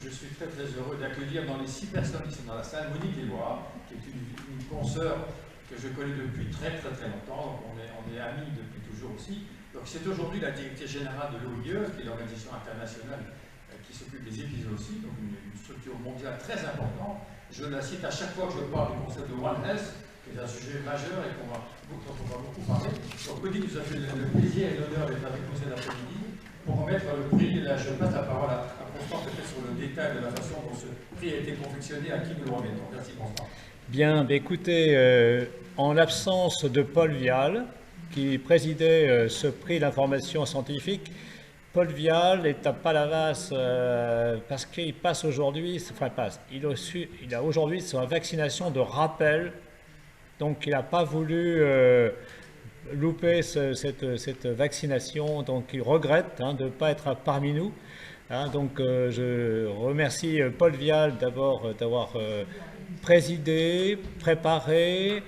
Je suis très très heureux d'accueillir dans les 6 personnes qui sont dans la salle Monique Desbois, qui est une consoeur que je connais depuis très longtemps, donc on est amis depuis toujours aussi. Donc c'est aujourd'hui la directrice générale de l'OIE, qui est l'organisation internationale qui s'occupe des épisodes aussi, donc une structure mondiale très importante. Je la cite à chaque fois que je parle du concept de One Health, qui est un sujet majeur et dont on va beaucoup parler. Donc Monique nous a fait le plaisir et l'honneur d'être avec nous cet après-midi pour remettre le prix. Là, je passe la parole à Constant, peut-être sur le détail de la façon dont ce prix a été confectionné, à qui nous le remettons. Merci Constant. Bien, écoutez, en l'absence de Paul Vial, qui présidait ce prix d'information scientifique, Paul Vial est à Palavas parce qu'il passe aujourd'hui, il a aujourd'hui sa vaccination de rappel, donc il n'a pas voulu louper cette vaccination, donc il regrette de ne pas être parmi nous. Donc je remercie Paul Vial d'abord d'avoir présidé, préparé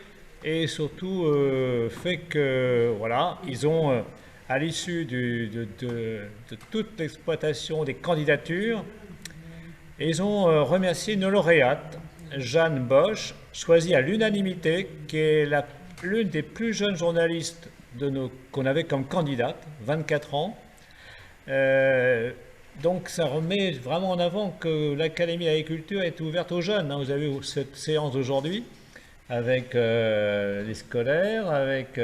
et surtout fait que voilà, ils ont à l'issue de toute l'exploitation des candidatures, ils ont remercié une lauréate, Jeanne Bosch, choisie à l'unanimité, qui est l'une des plus jeunes journalistes qu'on avait comme candidate, 24 ans. Donc ça remet vraiment en avant que l'Académie d'agriculture est ouverte aux jeunes. Vous avez eu cette séance d'aujourd'hui avec les scolaires, avec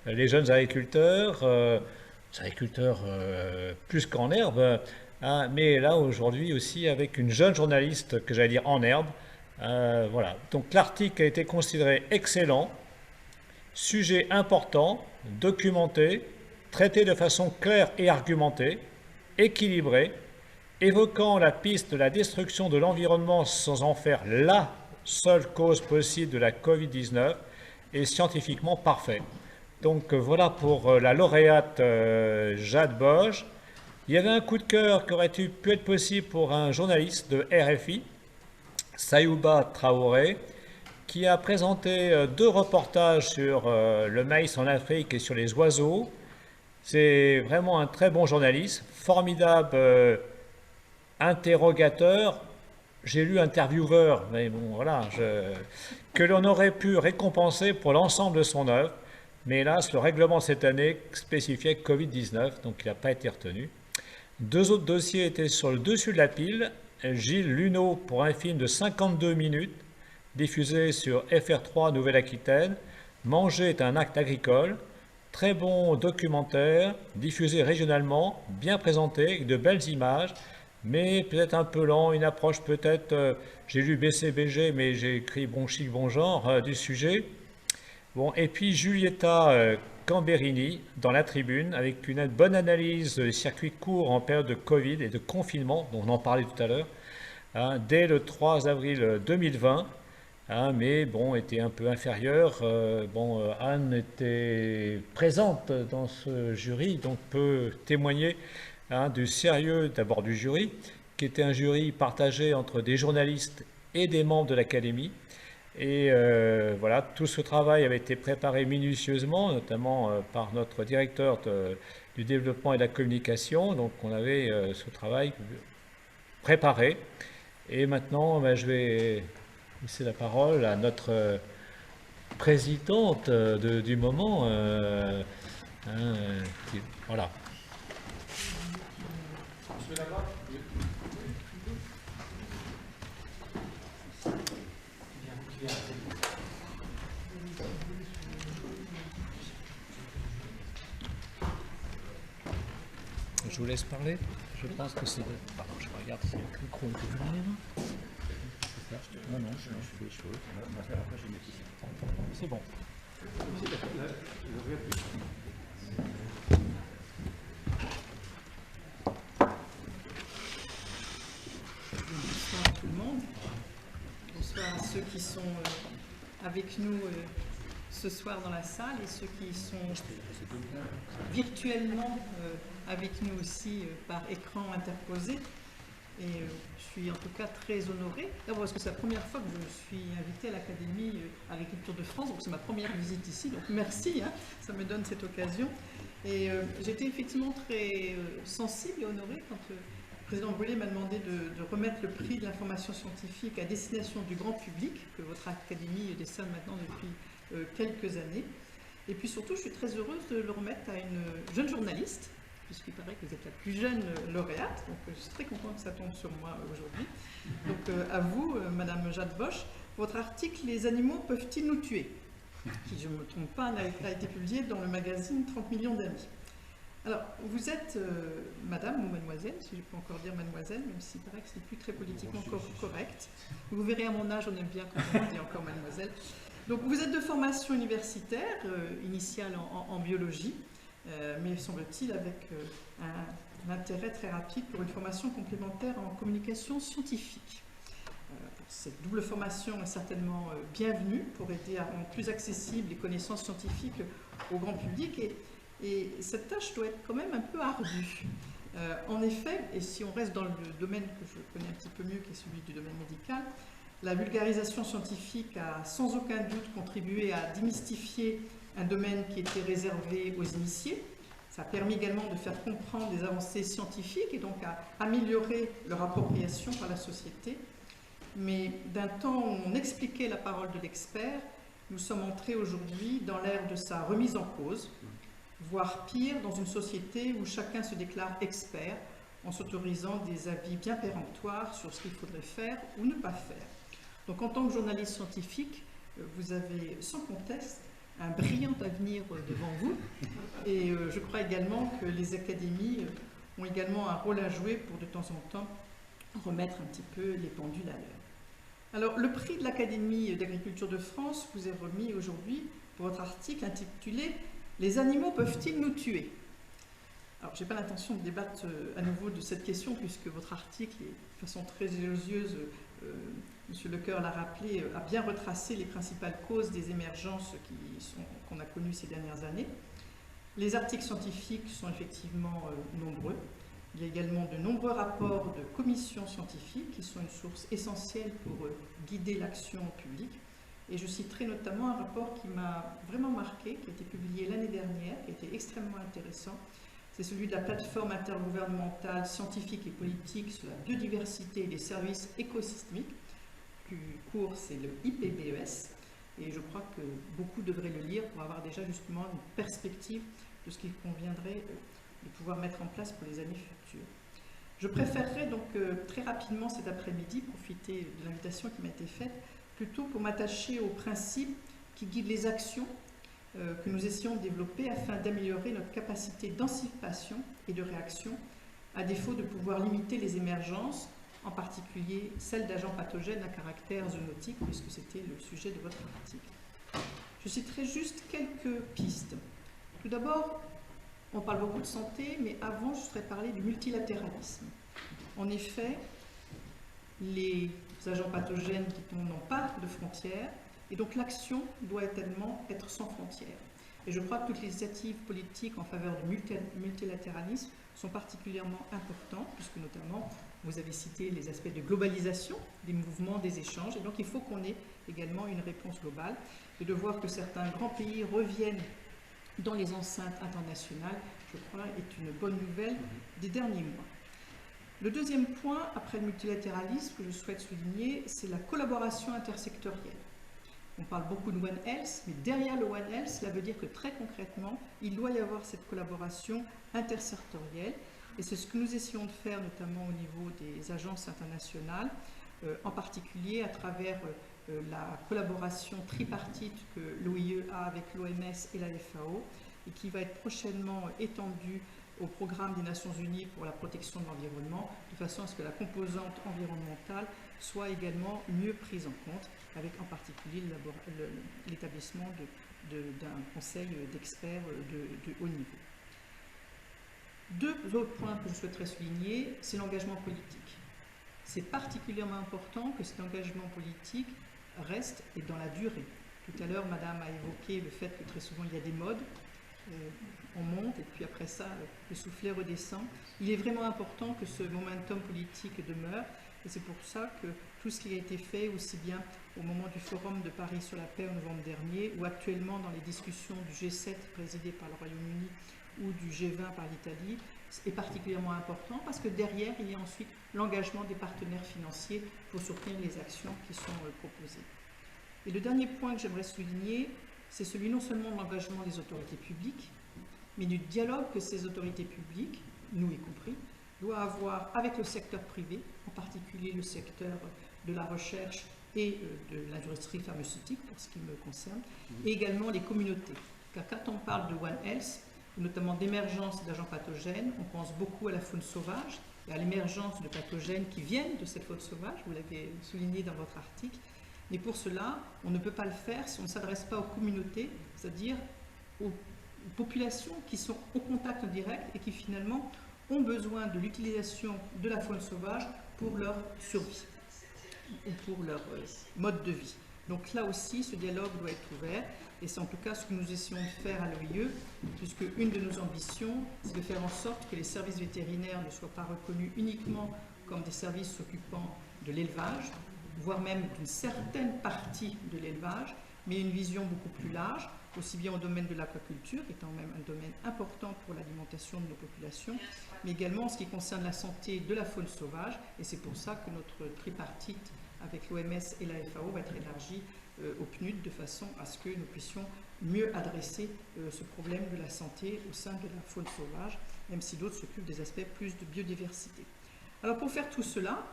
les jeunes agriculteurs, plus qu'en herbe, mais là aujourd'hui aussi avec une jeune journaliste que j'allais dire en herbe. Voilà. Donc l'article a été considéré excellent, sujet important, documenté, traité de façon claire et argumentée, équilibré, évoquant la piste de la destruction de l'environnement sans en faire la seule cause possible de la Covid-19 et scientifiquement parfait. Donc voilà pour la lauréate Jeanne Bosch. Il y avait un coup de cœur qui aurait pu être possible pour un journaliste de RFI, Sayouba Traoré, qui a présenté 2 reportages sur le maïs en Afrique et sur les oiseaux. C'est vraiment un très bon journaliste, formidable interrogateur. J'ai lu intervieweur, mais bon, voilà, que l'on aurait pu récompenser pour l'ensemble de son œuvre. Mais hélas, le règlement de cette année spécifiait Covid-19, donc il n'a pas été retenu. 2 autres dossiers étaient sur le dessus de la pile. Gilles Luneau pour un film de 52 minutes, diffusé sur FR3 Nouvelle-Aquitaine. Manger est un acte agricole. Très bon documentaire, diffusé régionalement, bien présenté, avec de belles images, mais peut-être un peu lent, une approche peut-être, j'ai lu BCBG, mais j'ai écrit bon chic, bon genre du sujet. Bon, et puis Giulietta Gamberini dans la tribune, avec une bonne analyse des circuits courts en période de Covid et de confinement, dont on en parlait tout à l'heure, dès le 3 avril 2020. Mais bon, était un peu inférieure. Anne était présente dans ce jury, donc peut témoigner du sérieux d'abord du jury, qui était un jury partagé entre des journalistes et des membres de l'Académie. Et voilà, tout ce travail avait été préparé minutieusement, notamment par notre directeur du développement et de la communication. Donc on avait ce travail préparé. Et maintenant, je vais laisser la parole à notre présidente du moment. Voilà. Je vous laisse parler. Je pense que c'est... Pardon, je regarde si le micro est ouvert. Non, je fais les choses. Après, je mets ici. C'est bon. Bonsoir à tout le monde. Bonsoir à ceux qui sont avec nous ce soir dans la salle et ceux qui sont virtuellement avec nous aussi par écran interposé. Et je suis en tout cas très honorée, d'abord parce que c'est la première fois que je suis invitée à l'Académie Agriculture de France, donc c'est ma première visite ici, donc merci, ça me donne cette occasion. Et j'étais effectivement très sensible et honorée quand Le président Brûlé m'a demandé de remettre le prix de l'information scientifique à destination du grand public, que votre académie décerne maintenant depuis quelques années. Et puis surtout, je suis très heureuse de le remettre à une jeune journaliste, puisqu'il paraît que vous êtes la plus jeune lauréate, donc je suis très contente que ça tombe sur moi aujourd'hui. Donc à vous, Madame Jade Bosch, votre article « Les animaux peuvent-ils nous tuer ?» qui, je ne me trompe pas, a été publié dans le magazine 30 millions d'amis. Alors, vous êtes madame ou mademoiselle, si je peux encore dire mademoiselle, même s'il paraît que c'est plus très politiquement correct. Vous verrez à mon âge, on aime bien quand on dit encore mademoiselle. Donc, vous êtes de formation universitaire, initiale en biologie, mais semble-t-il avec un intérêt très rapide pour une formation complémentaire en communication scientifique. Cette double formation est certainement bienvenue pour aider à rendre plus accessibles les connaissances scientifiques au grand public et cette tâche doit être quand même un peu ardue. En effet, et si on reste dans le domaine que je connais un petit peu mieux, qui est celui du domaine médical, la vulgarisation scientifique a sans aucun doute contribué à démystifier un domaine qui était réservé aux initiés. Ça a permis également de faire comprendre des avancées scientifiques et donc à améliorer leur appropriation par la société. Mais d'un temps où on expliquait la parole de l'expert, nous sommes entrés aujourd'hui dans l'ère de sa remise en cause, voire pire, dans une société où chacun se déclare expert en s'autorisant des avis bien péremptoires sur ce qu'il faudrait faire ou ne pas faire. Donc en tant que journaliste scientifique, vous avez sans conteste un brillant avenir devant vous et je crois également que les académies ont également un rôle à jouer pour de temps en temps remettre un petit peu les pendules à l'heure. Alors, le prix de l'Académie d'agriculture de France vous est remis aujourd'hui pour votre article intitulé « Les animaux peuvent-ils nous tuer ?» Alors, je n'ai pas l'intention de débattre à nouveau de cette question puisque votre article, de façon très élogieuse, M. Lecoeur l'a rappelé, a bien retracé les principales causes des émergences qu'on a connues ces dernières années. Les articles scientifiques sont effectivement nombreux. Il y a également de nombreux rapports de commissions scientifiques qui sont une source essentielle pour guider l'action publique. Et je citerai notamment un rapport qui m'a vraiment marqué, qui a été publié l'année dernière, qui a été extrêmement intéressant. C'est celui de la plateforme intergouvernementale scientifique et politique sur la biodiversité et les services écosystémiques. Plus court, c'est le IPBES. Et je crois que beaucoup devraient le lire pour avoir déjà justement une perspective de ce qu'il conviendrait de pouvoir mettre en place pour les années futures. Je préférerais donc très rapidement cet après-midi profiter de l'invitation qui m'a été faite, plutôt pour m'attacher aux principes qui guident les actions que nous essayons de développer afin d'améliorer notre capacité d'anticipation et de réaction, à défaut de pouvoir limiter les émergences, en particulier celles d'agents pathogènes à caractère zoonotique, puisque c'était le sujet de votre article. Je citerai juste quelques pistes. Tout d'abord, on parle beaucoup de santé, mais avant, je voudrais parler du multilatéralisme. En effet, les agents pathogènes n'ont pas de frontières, et donc l'action doit également être sans frontières. Et je crois que toutes les initiatives politiques en faveur du multilatéralisme sont particulièrement importantes, puisque notamment, vous avez cité les aspects de globalisation, des mouvements, des échanges, et donc il faut qu'on ait également une réponse globale, et de voir que certains grands pays reviennent dans les enceintes internationales, je crois, est une bonne nouvelle des derniers mois. Le deuxième point, après le multilatéralisme, que je souhaite souligner, c'est la collaboration intersectorielle. On parle beaucoup de One Health, mais derrière le One Health, cela veut dire que très concrètement, il doit y avoir cette collaboration intersectorielle, et c'est ce que nous essayons de faire, notamment au niveau des agences internationales, en particulier à travers la collaboration tripartite que l'OIE a avec l'OMS et la FAO et qui va être prochainement étendue au programme des Nations Unies pour la protection de l'environnement, de façon à ce que la composante environnementale soit également mieux prise en compte, avec en particulier l'établissement d'un conseil d'experts de haut niveau. Deux autres points que je souhaiterais souligner, c'est l'engagement politique. C'est particulièrement important que cet engagement politique reste et dans la durée. Tout à l'heure, Madame a évoqué le fait que très souvent il y a des modes, on monte et puis après ça, le soufflet redescend. Il est vraiment important que ce momentum politique demeure et c'est pour ça que tout ce qui a été fait, aussi bien au moment du Forum de Paris sur la paix en novembre dernier ou actuellement dans les discussions du G7 présidé par le Royaume-Uni ou du G20 par l'Italie, est particulièrement important parce que derrière, il y a ensuite l'engagement des partenaires financiers pour soutenir les actions qui sont proposées. Et le dernier point que j'aimerais souligner, c'est celui non seulement de l'engagement des autorités publiques, mais du dialogue que ces autorités publiques, nous y compris, doivent avoir avec le secteur privé, en particulier le secteur de la recherche et de l'industrie pharmaceutique, pour ce qui me concerne, et également les communautés. Car quand on parle de One Health, notamment d'émergence d'agents pathogènes, on pense beaucoup à la faune sauvage et à l'émergence de pathogènes qui viennent de cette faune sauvage, vous l'avez souligné dans votre article, mais pour cela, on ne peut pas le faire si on ne s'adresse pas aux communautés, c'est-à-dire aux populations qui sont au contact direct et qui finalement ont besoin de l'utilisation de la faune sauvage pour leur survie ou pour leur mode de vie. Donc là aussi, ce dialogue doit être ouvert et c'est en tout cas ce que nous essayons de faire à l'OIE, puisque une de nos ambitions, c'est de faire en sorte que les services vétérinaires ne soient pas reconnus uniquement comme des services s'occupant de l'élevage, voire même d'une certaine partie de l'élevage, mais une vision beaucoup plus large, aussi bien au domaine de l'aquaculture, qui est quand même un domaine important pour l'alimentation de nos populations, mais également en ce qui concerne la santé de la faune sauvage, et c'est pour ça que notre tripartite avec l'OMS et la FAO va être élargie au PNUD, de façon à ce que nous puissions mieux adresser ce problème de la santé au sein de la faune sauvage, même si d'autres s'occupent des aspects plus de biodiversité. Alors pour faire tout cela,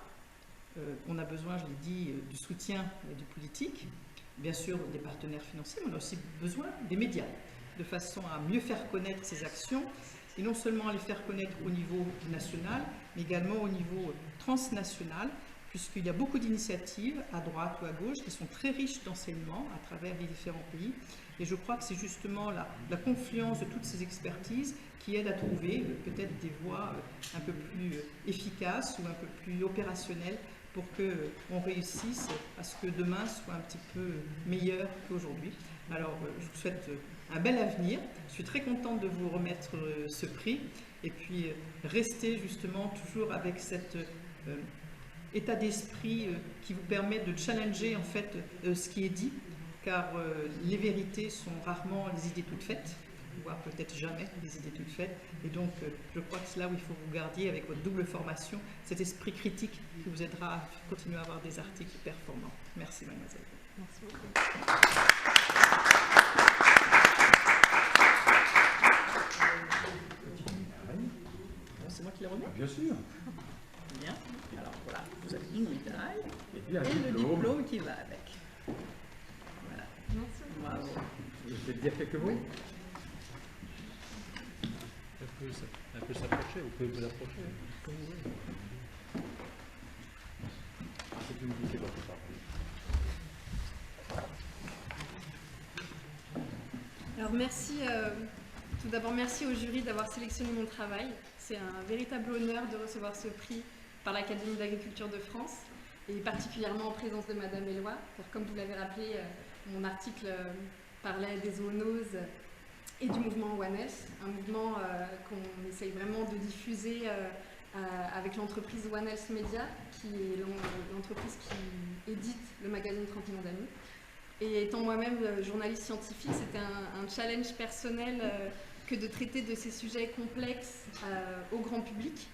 on a besoin, je l'ai dit, du soutien du politique, bien sûr des partenaires financiers, mais on a aussi besoin des médias, de façon à mieux faire connaître ces actions, et non seulement à les faire connaître au niveau national, mais également au niveau transnational, puisqu'il y a beaucoup d'initiatives, à droite ou à gauche, qui sont très riches d'enseignements à travers les différents pays. Et je crois que c'est justement la confluence de toutes ces expertises qui aide à trouver peut-être des voies un peu plus efficaces ou un peu plus opérationnelles pour qu'on réussisse à ce que demain soit un petit peu meilleur qu'aujourd'hui. Alors, je vous souhaite un bel avenir. Je suis très contente de vous remettre ce prix. Et puis, restez justement toujours avec cet état d'esprit qui vous permet de challenger en fait ce qui est dit, car les vérités sont rarement les idées toutes faites, voire peut-être jamais les idées toutes faites. Et donc, je crois que c'est là où il faut vous garder avec votre double formation, cet esprit critique qui vous aidera à continuer à avoir des articles performants. Merci, mademoiselle. Merci beaucoup. C'est moi qui l'ai remis ? Bien sûr. Bien. Alors voilà, vous avez une médaille Et puis et le diplôme qui va avec. Voilà. Merci. Bravo. Je vais te dire quelques mots. Elle peut s'approcher, vous pouvez vous approcher, comme vous voulez. C'est une musique, votre parole. Alors merci, tout d'abord merci au jury d'avoir sélectionné mon travail. C'est un véritable honneur de recevoir ce prix par l'Académie d'agriculture de France et particulièrement en présence de Madame Eloi, car comme vous l'avez rappelé, mon article parlait des zoonoses et du mouvement One Health, un mouvement qu'on essaye vraiment de diffuser avec l'entreprise One Health Media, qui est l'entreprise qui édite le magazine 30 millions d'amis. Et étant moi-même journaliste scientifique, c'était un challenge personnel que de traiter de ces sujets complexes au grand public,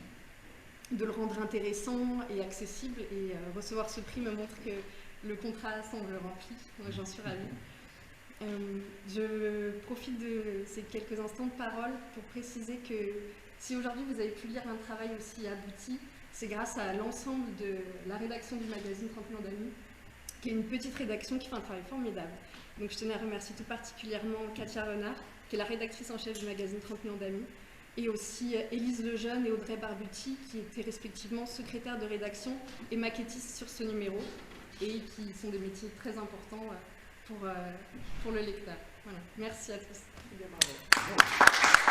de le rendre intéressant et accessible. Et recevoir ce prix me montre que le contrat semble rempli. Moi, j'en suis ravie. Je profite de ces quelques instants de parole pour préciser que si aujourd'hui vous avez pu lire un travail aussi abouti, c'est grâce à l'ensemble de la rédaction du magazine 30 millions d'amis, qui est une petite rédaction qui fait un travail formidable. Donc je tenais à remercier tout particulièrement Katia Renard, qui est la rédactrice en chef du magazine 30 millions d'amis, et aussi Élise Lejeune et Audrey Barbucci, qui étaient respectivement secrétaires de rédaction et maquettistes sur ce numéro, et qui sont des métiers très importants pour le lecteur. Voilà. Merci à tous. Bravo.